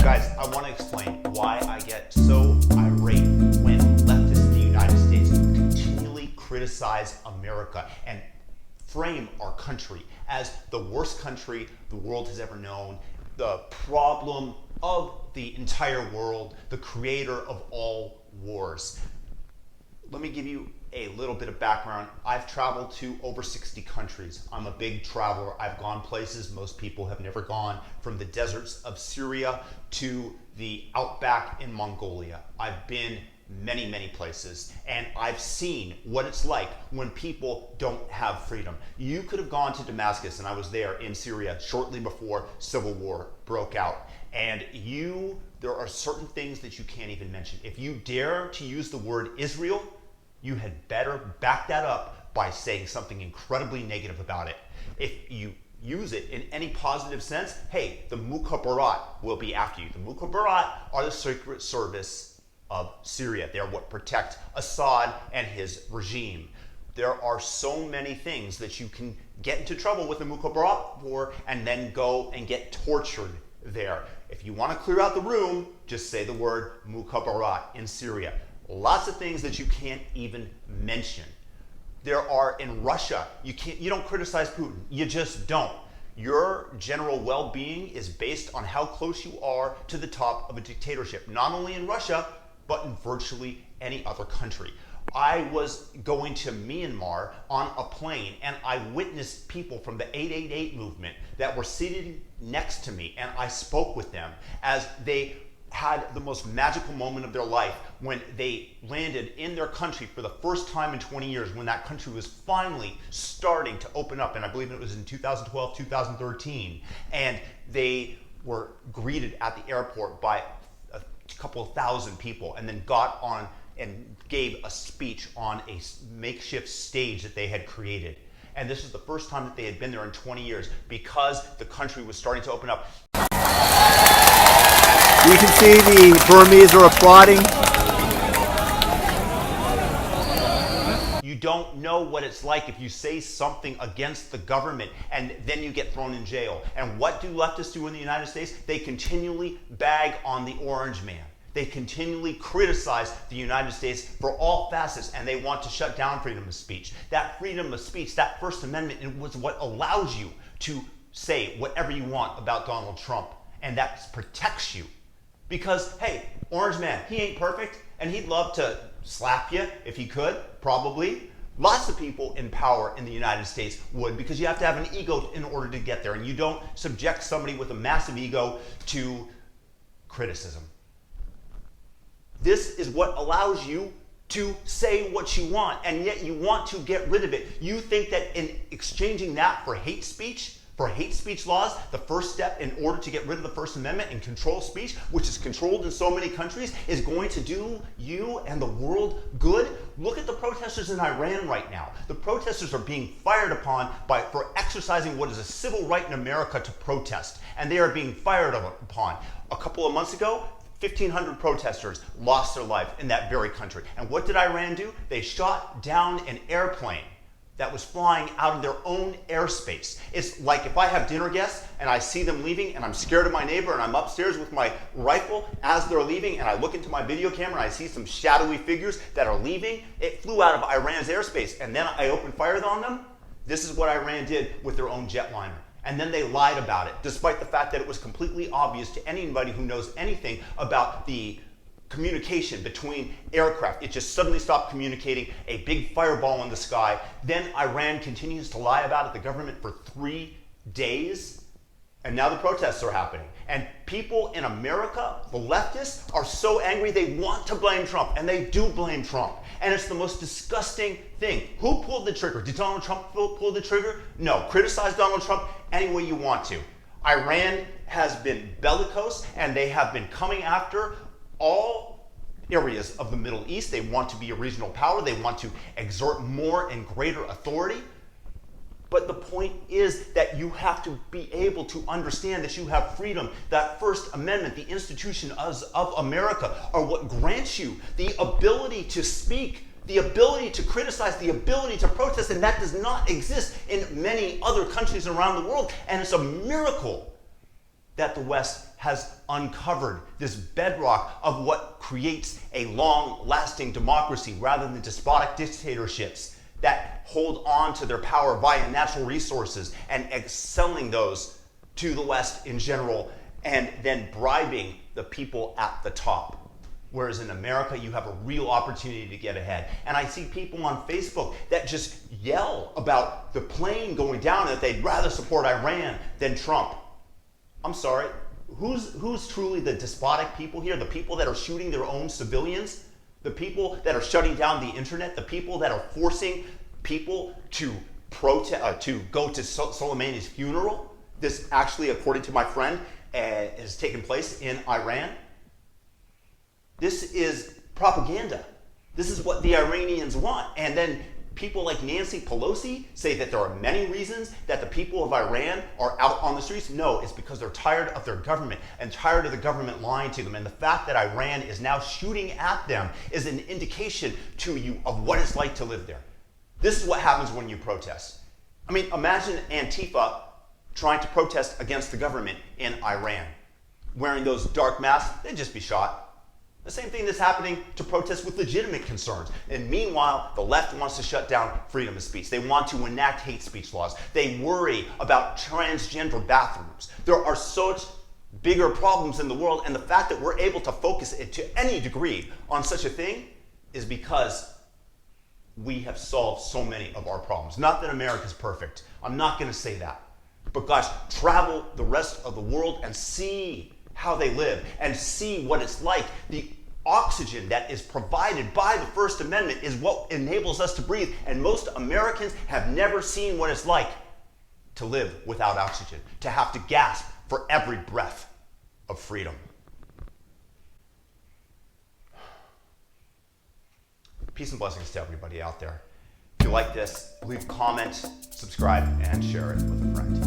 Guys, I want to explain why I get so irate when leftists in the United States continually criticize America and frame our country as the worst country the world has ever known, the problem of the entire world, the creator of all wars. Let me give you a little bit of background. I've traveled to over 60 countries. I'm a big traveler. I've gone places most people have never gone, from the deserts of Syria to the outback in Mongolia. I've been many, many places, and I've seen what it's like when people don't have freedom. You could have gone to Damascus, and I was there in Syria shortly before civil war broke out, and there are certain things that you can't even mention. If you dare to use the word Israel, you had better back that up by saying something incredibly negative about it. If you use it in any positive sense, hey, the Mukhabarat will be after you. The Mukhabarat are the secret service of Syria. They're what protect Assad and his regime. There are so many things that you can get into trouble with the Mukhabarat for and then go and get tortured there. If you want to clear out the room, just say the word Mukhabarat in Syria. Lots of things that you can't even mention. There are in Russia, you don't criticize Putin, you just don't. Your general well-being is based on how close you are to the top of a dictatorship, not only in Russia, but in virtually any other country. I was going to Myanmar on a plane, and I witnessed people from the 888 movement that were seated next to me, and I spoke with them as they had the most magical moment of their life when they landed in their country for the first time in 20 years, when that country was finally starting to open up. And I believe it was in 2012, 2013. And they were greeted at the airport by a couple of thousand people, and then got on and gave a speech on a makeshift stage that they had created. And this was the first time that they had been there in 20 years because the country was starting to open up. You can see the Burmese are applauding. You don't know what it's like if you say something against the government and then you get thrown in jail. And what do leftists do in the United States? They continually bag on the orange man. They continually criticize the United States for all facets, and they want to shut down freedom of speech. That freedom of speech, that First Amendment, it was what allows you to say whatever you want about Donald Trump, and that protects you. Because, hey, orange man, he ain't perfect, and he'd love to slap you if he could, probably. Lots of people in power in the United States would, because you have to have an ego in order to get there, and you don't subject somebody with a massive ego to criticism. This is what allows you to say what you want, and yet you want to get rid of it. You think that in exchanging that for hate speech laws, the first step in order to get rid of the First Amendment and control speech, which is controlled in so many countries, is going to do you and the world good? Look at the protesters in Iran right now. The protesters are being fired upon for exercising what is a civil right in America to protest, and they are being fired upon. A couple of months ago, 1,500 protesters lost their life in that very country. And what did Iran do? They shot down an airplane that was flying out of their own airspace. It's like if I have dinner guests and I see them leaving and I'm scared of my neighbor and I'm upstairs with my rifle as they're leaving and I look into my video camera and I see some shadowy figures that are leaving. It flew out of Iran's airspace, and then I open fire on them. This is what Iran did with their own jetliner. And then they lied about it, despite the fact that it was completely obvious to anybody who knows anything about the communication between aircraft. It just suddenly stopped communicating, a big fireball in the sky. Then Iran continues to lie about it, the government, for 3 days. And now the protests are happening. And people in America, the leftists, are so angry they want to blame Trump. And they do blame Trump. And it's the most disgusting thing. Who pulled the trigger? Did Donald Trump pull the trigger? No. Criticize Donald Trump any way you want to. Iran has been bellicose, and they have been coming after all areas of the Middle East. They want to be a regional power. They want to exert more and greater authority. But the point is that you have to be able to understand that you have freedom. That First Amendment, the institution of America, are what grants you the ability to speak, the ability to criticize, the ability to protest, and that does not exist in many other countries around the world. And it's a miracle that the West has uncovered this bedrock of what creates a long-lasting democracy rather than despotic dictatorships that hold on to their power via natural resources and selling those to the West in general and then bribing the people at the top. Whereas in America, you have a real opportunity to get ahead. And I see people on Facebook that just yell about the plane going down and that they'd rather support Iran than Trump. I'm sorry, who's truly the despotic people here? The people that are shooting their own civilians? The people that are shutting down the internet? The people that are forcing people to protest, to go to Soleimani's funeral? This actually, according to my friend, has taken place in Iran. This is propaganda. This is what the Iranians want. And then people like Nancy Pelosi say that there are many reasons that the people of Iran are out on the streets. No, it's because they're tired of their government and tired of the government lying to them. And the fact that Iran is now shooting at them is an indication to you of what it's like to live there. This is what happens when you protest. I mean, imagine Antifa trying to protest against the government in Iran. Wearing those dark masks, they'd just be shot. The same thing that's happening to protests with legitimate concerns. And meanwhile, the left wants to shut down freedom of speech. They want to enact hate speech laws. They worry about transgender bathrooms. There are such bigger problems in the world, and the fact that we're able to focus it to any degree on such a thing is because we have solved so many of our problems. Not that America's perfect. I'm not going to say that. But gosh, travel the rest of the world and see how they live and see what it's like. The oxygen that is provided by the First Amendment is what enables us to breathe. And most Americans have never seen what it's like to live without oxygen, to have to gasp for every breath of freedom. Peace and blessings to everybody out there. If you like this, leave a comment, subscribe, and share it with a friend.